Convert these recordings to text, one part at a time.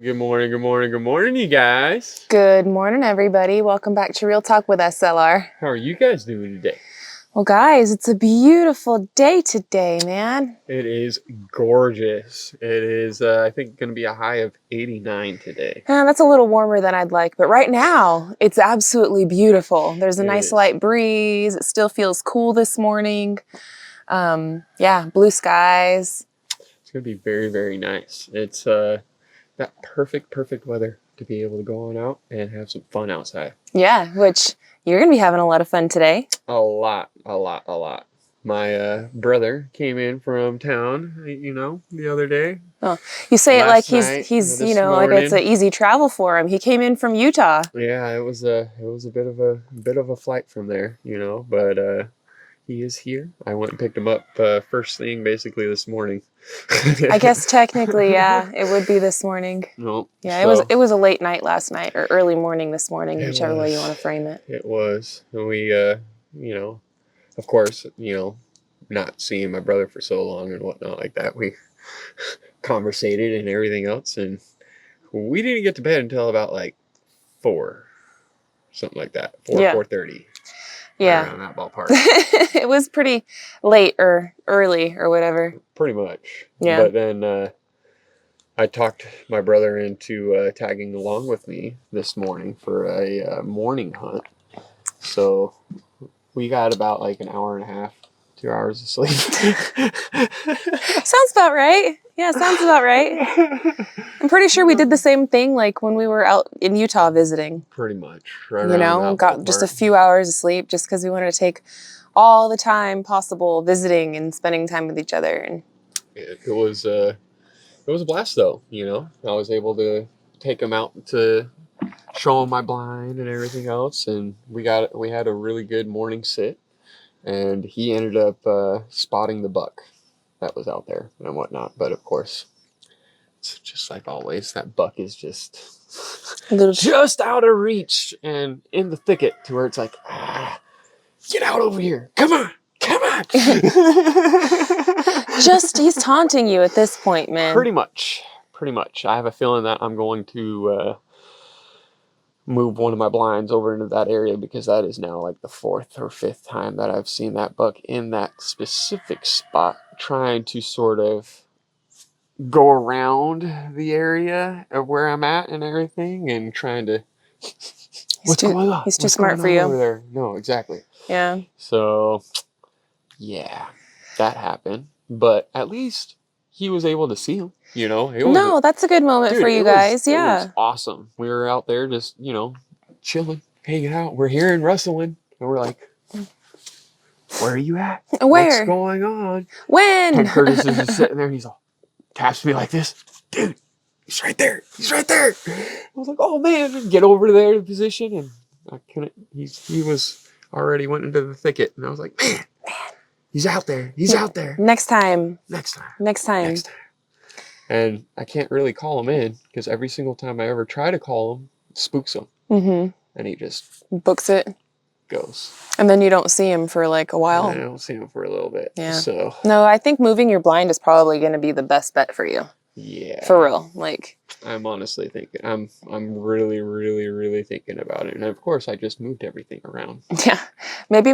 Good morning, you guys. Good morning, everybody. Welcome back to Real Talk with SLR. How are you guys doing today? Well, guys, it's a beautiful day today, man. It is gorgeous. It is, I think, going to be a high of 89 today. That's a little warmer than I'd like, but right now, it's absolutely beautiful. There's a nice light breeze. It still feels cool this morning. Yeah, blue skies. It's going to be very, very nice. It's that perfect weather to be able to go on out and have some fun outside. Yeah, which you're going to be having a lot of fun today. A lot. My brother came in from town, the other day. Oh, you say it like he's like it's an easy travel for him. He came in from Utah. Yeah, it was a bit of a flight from there, but he is here. I went and picked him up first thing basically this morning. I guess technically, yeah, it would be this morning. Nope. Yeah, it was a late night last night or early morning this morning, whichever way you want to frame it. It was. And we, of course, not seeing my brother for so long and whatnot like that, we conversated and everything else, and we didn't get to bed until about like 4, something like that, 4:30. Yeah, around that ballpark. It was pretty late or early or whatever. Pretty much. Yeah. But then I talked my brother into tagging along with me this morning for a morning hunt. So we got about like an hour and a half, 2 hours of sleep. Sounds about right. Yeah, sounds about right. I'm pretty sure we did the same thing like when we were out in Utah visiting. Pretty much. Got just a few hours of sleep just because we wanted to take all the time possible visiting and spending time with each other. And it was a blast though, I was able to take him out to show him my blind and everything else, and we had a really good morning sit, and he ended up spotting the buck that was out there and whatnot. But of course, it's just like always, that buck is just just out of reach and in the thicket to where it's like, get out over here, come on. He's taunting you at this point, man. Pretty much. I have a feeling that I'm going to move one of my blinds over into that area, because that is now like the 4th or 5th time that I've seen that buck in that specific spot, trying to sort of go around the area of where I'm at and everything, and trying to what's going on? He's too smart for you over there. No, exactly. Yeah. So yeah, that happened, but at least he was able to see him. That's a good moment for you guys. It was awesome. We were out there just, chilling, hanging out. We're hearing rustling, and we're like, where are you at? Where? What's going on? When? And Curtis is just sitting there, and he's all taps me like this. Dude, he's right there. I was like, oh man, get over there to position, and I couldn't. He was already went into the thicket, and I was like, man, he's out there. Next time. And I can't really call him in, because every single time I ever try to call him, it spooks him. Mm-hmm. And he just books it. Goes. And then you don't see him for like a while. I don't see him for a little bit. Yeah. So. No, I think moving your blind is probably going to be the best bet for you. Yeah. For real. Like. I'm honestly thinking. I'm really thinking about it. And of course, I just moved everything around. Yeah. Maybe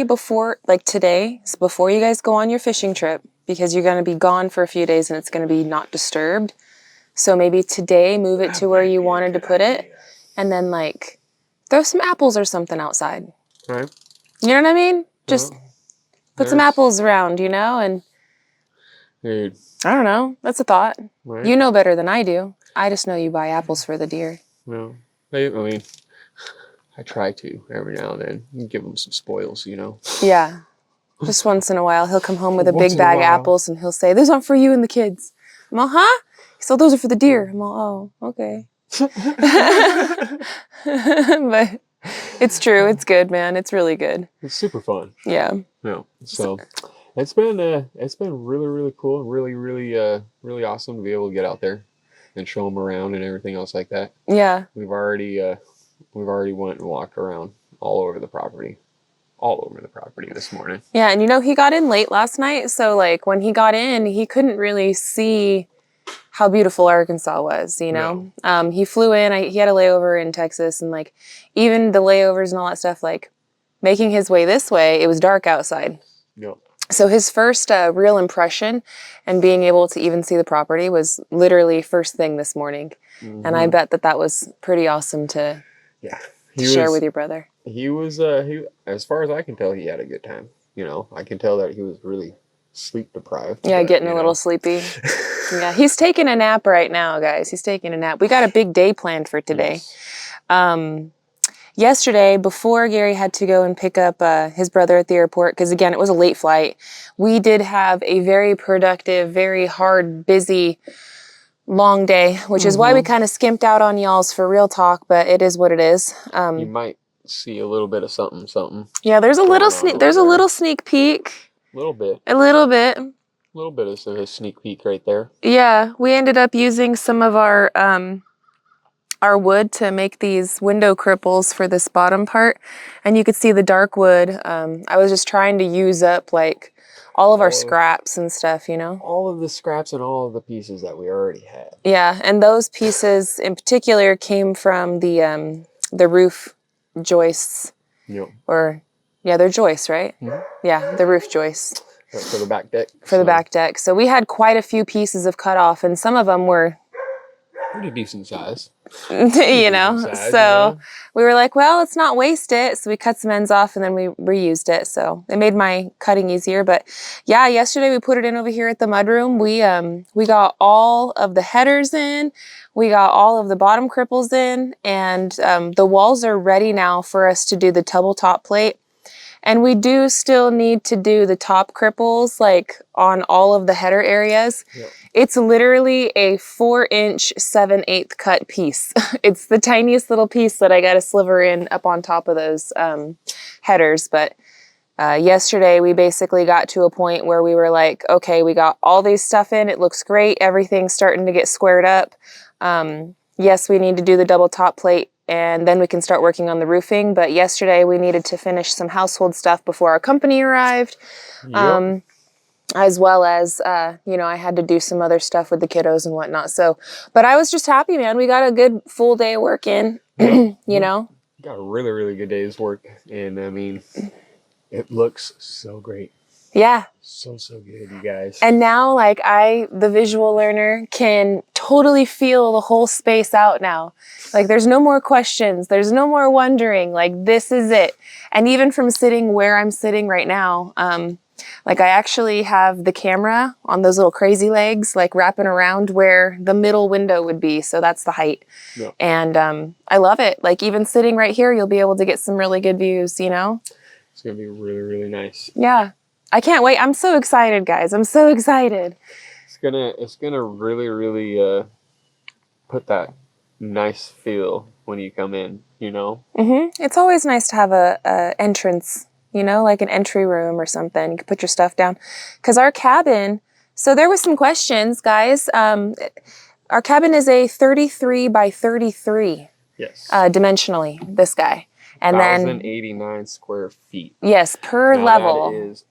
before, like today, before you guys go on your fishing trip, because you're going to be gone for a few days and it's going to be not disturbed. So maybe today move it to where you wanted to put it, and then like throw some apples or something outside. Right. You know what I mean? Just put some apples around, and dude, I don't know. That's a thought. Right. You know better than I do. I just know you buy apples for the deer. Well, I mean, I try to every now and then give them some spoils, Yeah. Just once in a while, he'll come home with a big bag of apples and he'll say, "Those aren't for you and the kids." I'm all, huh? So those are for the deer. I'm all, oh, okay. But it's true. It's good, man. It's really good. It's super fun. Yeah. No. So it's been really cool, really awesome to be able to get out there and show them around and everything else like that. Yeah. We've already went and walked around all over the property this morning. Yeah, and he got in late last night, so like when he got in, he couldn't really see how beautiful Arkansas was, you know? He flew in, he had a layover in Texas, and like even the layovers and all that stuff, like making his way this way, it was dark outside. Yep. So his first real impression and being able to even see the property was literally first thing this morning. And I bet that was pretty awesome to share with your brother. He was, as far as I can tell, he had a good time. You know, I can tell that he was really sleep deprived. Yeah, getting a little sleepy. Yeah, he's taking a nap right now, guys. He's taking a nap. We got a big day planned for today. Yes. Yesterday, before Gary had to go and pick up his brother at the airport, because again, it was a late flight, we did have a very productive, very hard, busy, long day, which is why we kind of skimped out on y'all's for real talk, but it is what it is. You might see a little bit of something. Yeah, there's a little sneak peek. A little bit. A little bit. A little bit of a sneak peek right there. Yeah, we ended up using some of our wood to make these window cripples for this bottom part, and you could see the dark wood. I was just trying to use up like all of our scraps and stuff, you know? All of the scraps and all of the pieces that we already had. Yeah, and those pieces in particular came from the roof joists. Yep. They're joists, right? Mm-hmm. Yeah, the roof joists. For the back deck. For the back deck. So we had quite a few pieces of cut off, and some of them were pretty decent size. you know, so we were like, well, let's not waste it. So we cut some ends off and then we reused it. So it made my cutting easier. But yeah, yesterday we put it in over here at the mudroom. We got all of the headers in. We got all of the bottom cripples in, and the walls are ready now for us to do the double top plate. And we do still need to do the top cripples, like on all of the header areas. Yep. It's literally a 4-inch 7/8 cut piece. It's the tiniest little piece that I got to sliver in up on top of those headers. But yesterday we basically got to a point where we were like, okay, we got all these stuff in. It looks great. Everything's starting to get squared up. Yes, we need to do the double top plate, and then we can start working on the roofing. But yesterday we needed to finish some household stuff before our company arrived. Yep. As well as, I had to do some other stuff with the kiddos and whatnot. So, but I was just happy, man. We got a good full day of work in, you know. Got a really, really good day's work. And I mean, it looks so great. Yeah. So good, you guys. And now, like, the visual learner, can totally feel the whole space out now. Like, there's no more questions. There's no more wondering. Like, this is it. And even from sitting where I'm sitting right now, like I actually have the camera on those little crazy legs, like wrapping around where the middle window would be. So that's the height. Yeah. And I love it. Like even sitting right here, you'll be able to get some really good views, you know? It's going to be really, really nice. Yeah. I can't wait. I'm so excited, guys. I'm so excited. It's gonna really, really put that nice feel when you come in, you know? Mm-hmm. It's always nice to have a entrance, you know, like an entry room or something. You can put your stuff down. Because our cabin, so there was some questions, guys. Our cabin is a 33 by 33. Yes. Dimensionally, this guy. And 1,089 square feet. Yes, per level. That is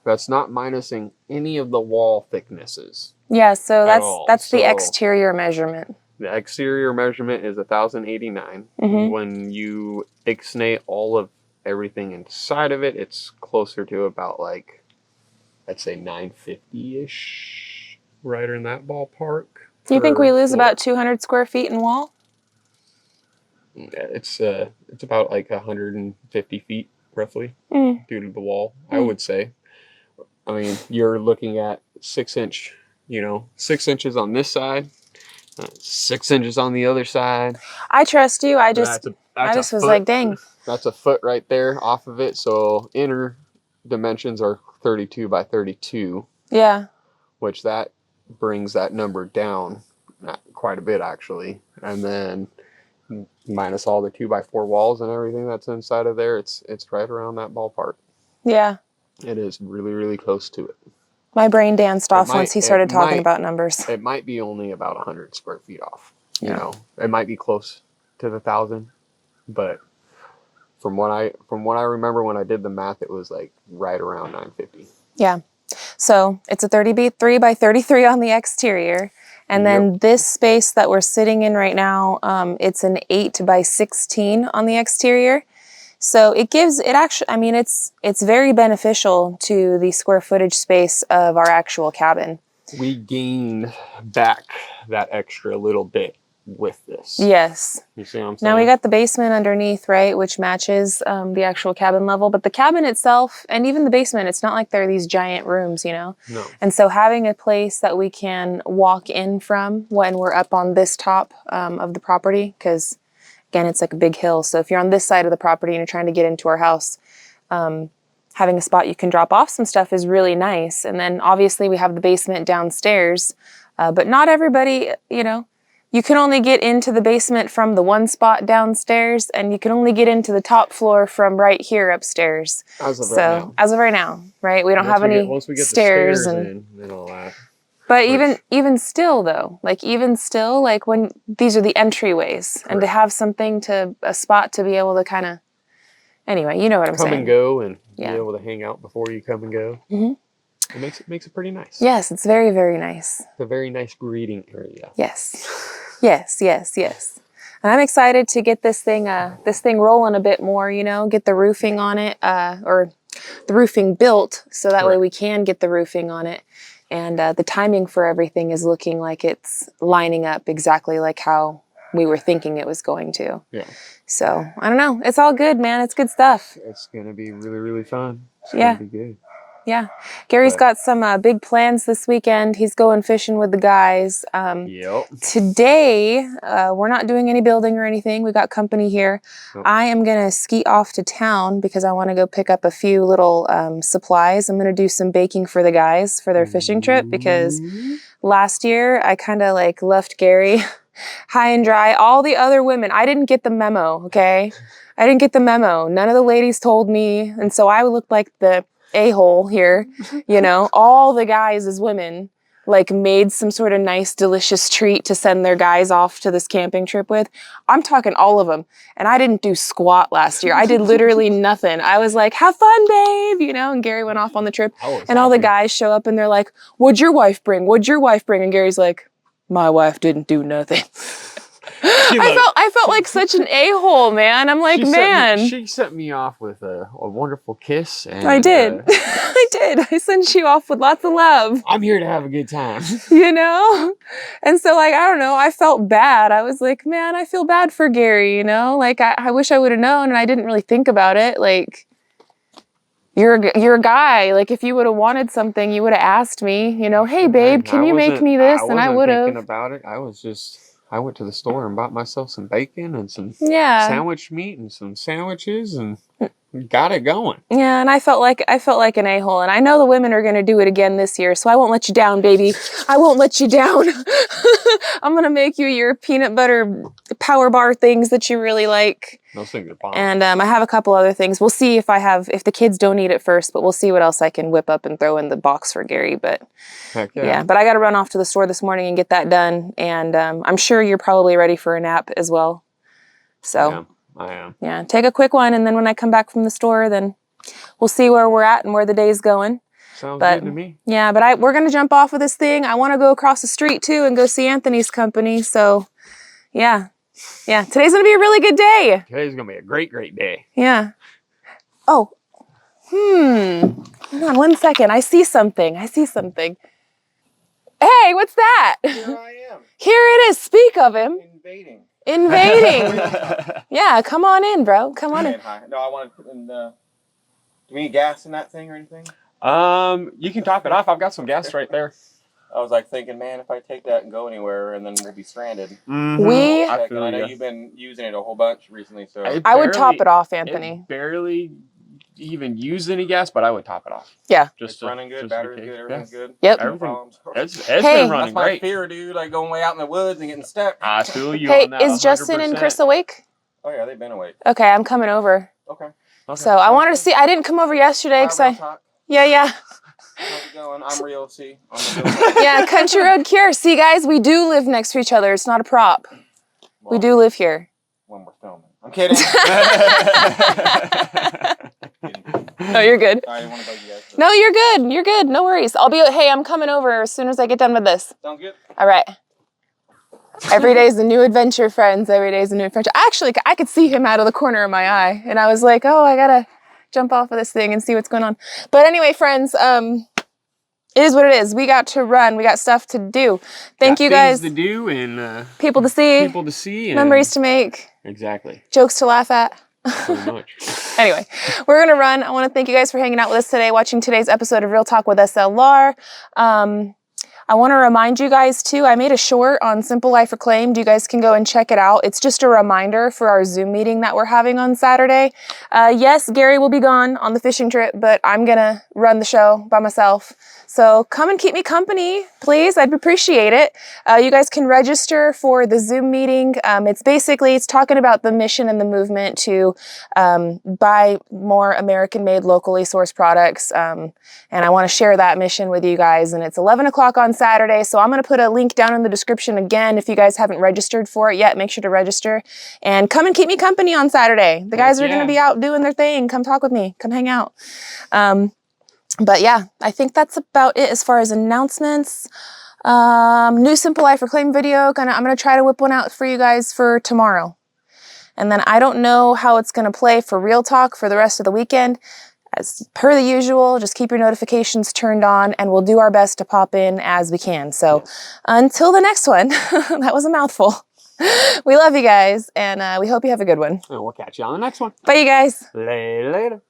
that's not minusing any of the wall thicknesses. Yeah, so that's the exterior measurement. The exterior measurement is 1,089. Mm-hmm. When you ixnay all of everything inside of it, it's closer to about like, I'd say 950-ish, right in that ballpark. Do you think we lose about 200 square feet in wall? Yeah, it's about like 150 feet roughly due to the wall, I would say. I mean, you're looking at 6 inch, 6 inches on this side, 6 inches on the other side. I trust you. I just was like, dang. That's a foot right there off of it. So inner dimensions are 32 by 32. Yeah. Which that brings that number down quite a bit actually. And then minus all the 2x4 walls and everything that's inside of there, it's right around that ballpark. Yeah. It is really, really close to it. My brain danced off once he started talking about numbers. It might be only about 100 square feet off. You know, it might be close to the 1,000, but from what I remember when I did the math, it was like right around 950. Yeah. So it's a 33 by 33 on the exterior. And then this space that we're sitting in right now, it's an 8 by 16 on the exterior. So it actually, I mean, it's very beneficial to the square footage space of our actual cabin. We gained back that extra little bit with this. Yes. You see what I'm saying? Now we got the basement underneath, right, which matches the actual cabin level. But the cabin itself, and even the basement, it's not like they're these giant rooms, you know? No. And so having a place that we can walk in from when we're up on this top of the property, because, again, it's like a big hill. So if you're on this side of the property and you're trying to get into our house, having a spot you can drop off some stuff is really nice. And then obviously we have the basement downstairs, but not everybody, you know, you can only get into the basement from the one spot downstairs, and you can only get into the top floor from right here upstairs. As of right now. As of right now, right? We don't have any once we get stairs the and all that. But even still though, like when these are the entryways, Correct. and to have something a spot to be able to kind of, anyway, you know what I'm saying. Come and go and be able to hang out before you come and go. Mm-hmm. It makes it pretty nice. Yes, it's very, very nice. It's a very nice greeting area. Yes. Yes. And I'm excited to get this thing rolling a bit more, you know, get the roofing on it, or the roofing built, so that way we can get the roofing on it. And the timing for everything is looking like it's lining up exactly like how we were thinking it was going to. Yeah. So, I don't know. It's all good, man. It's good stuff. It's going to be really, really fun. It's Yeah. going to be good. Yeah. Gary's got some big plans this weekend. He's going fishing with the guys. Yep. Today, we're not doing any building or anything. We got company here. Nope. I am going to ski off to town because I want to go pick up a few little supplies. I'm going to do some baking for the guys for their fishing trip because last year I kind of like left Gary high and dry. All the other women, I didn't get the memo, okay? I didn't get the memo. None of the ladies told me. And so I looked like the a-hole here, you know. All the guys as women like made some sort of nice delicious treat to send their guys off to this camping trip with. I'm talking all of them, and I didn't do squat last year. I did literally nothing. I was like, have fun, babe, you know. And Gary went off on the trip, and all the guys show up and they're like, what'd your wife bring? What'd your wife bring? And Gary's like, my wife didn't do nothing. I felt like such an a-hole, man. I'm like, she sent me off with a wonderful kiss. And, I did. I did. I sent you off with lots of love. I'm here to have a good time. You know? And so, like, I don't know. I felt bad. I was like, man, I feel bad for Gary, you know? Like, I wish I would have known, and I didn't really think about it. Like, you're a guy. Like, if you would have wanted something, you would have asked me, you know, hey, babe, can you make me this? And I would have. Thinking about it. I went to the store and bought myself some bacon and some sandwich meat and some sandwiches and got it going. Yeah, and I felt like an a-hole, and I know the women are going to do it again this year, so I won't let you down, baby. I won't let you down. I'm going to make you your peanut butter power bar things that you really like. Those things are bomb. And I have a couple other things. We'll see if the kids don't eat it first, but we'll see what else I can whip up and throw in the box for Gary. But heck yeah. But I got to run off to the store this morning and get that done. And I'm sure you're probably ready for a nap as well. So I am. Yeah, take a quick one, and then when I come back from the store, then we'll see where we're at and where the day's going. Sounds good to me. Yeah, but we're gonna jump off of this thing. I want to go across the street too and go see Anthony's company. So, yeah, today's gonna be a really good day. Today's gonna be a great, great day. Yeah. Oh, hold on 1 second. I see something. Hey, what's that? Here I am. Here it is. Speak of him. Invading. Yeah, come on in, bro. Come on in. Hi. No, I want to put in do we need gas in that thing or anything? You can top it off. I've got some gas right there. I was like thinking, man, if I take that and go anywhere, and then we'll be stranded. Mm-hmm. I I know you've been using it a whole bunch recently, so I would top it off, Anthony. Barely even use any gas, but I would top it off. Yeah. It's running good, battery's good, everything's good. Yep. No problems. It's been running That's my great. fear, dude. Like going way out in the woods and getting stuck. I feel you Hey, on that. is Justin and 100%. Chris awake? Oh yeah, they've been awake. Okay, I'm coming over. Okay. So I wanted to see. I didn't come over yesterday because Yeah. How's it going? I'm real. See. Yeah, Country Road Cure. See, guys, we do live next to each other. It's not a prop. We do live here. When we're filming. I'm kidding. No, you're good. Sorry, I didn't want to bug you guys. No, you're good. You're good. No worries. Hey, I'm coming over as soon as I get done with this. Sound good? All right. Every day is a new adventure, friends. Every day is a new adventure. Actually, I could see him out of the corner of my eye, and I was like, oh, I gotta jump off of this thing and see what's going on. But anyway, friends, it is what it is. We got to run. We got stuff to do. Thank you guys. Things to do and people to see. People to see. And Memories to make. Exactly. Jokes to laugh at. So much. Anyway, we're gonna run. I want to thank you guys for hanging out with us today, watching today's episode of Real Talk with SLR. I want to remind you guys too, I made a short on Simple Life Reclaimed. You guys can go and check it out. It's just a reminder for our Zoom meeting that we're having on Saturday. Yes, Gary will be gone on the fishing trip, but I'm gonna run the show by myself. So come and keep me company, please. I'd appreciate it. You guys can register for the Zoom meeting. It's talking about the mission and the movement to buy more American-made, locally sourced products. And I want to share that mission with you guys. And it's 11 o'clock on Saturday. So I'm going to put a link down in the description again. If you guys haven't registered for it yet, make sure to register. And come and keep me company on Saturday. The guys are going to be out doing their thing. Come talk with me. Come hang out. But yeah, I think that's about it as far as announcements. New Simple Life Reclaimed video. I'm gonna try to whip one out for you guys for tomorrow. And then I don't know how it's gonna play for Real Talk for the rest of the weekend. As per the usual, just keep your notifications turned on and we'll do our best to pop in as we can. So until the next one, that was a mouthful. We love you guys and we hope you have a good one. And we'll catch you on the next one. Bye you guys. Later.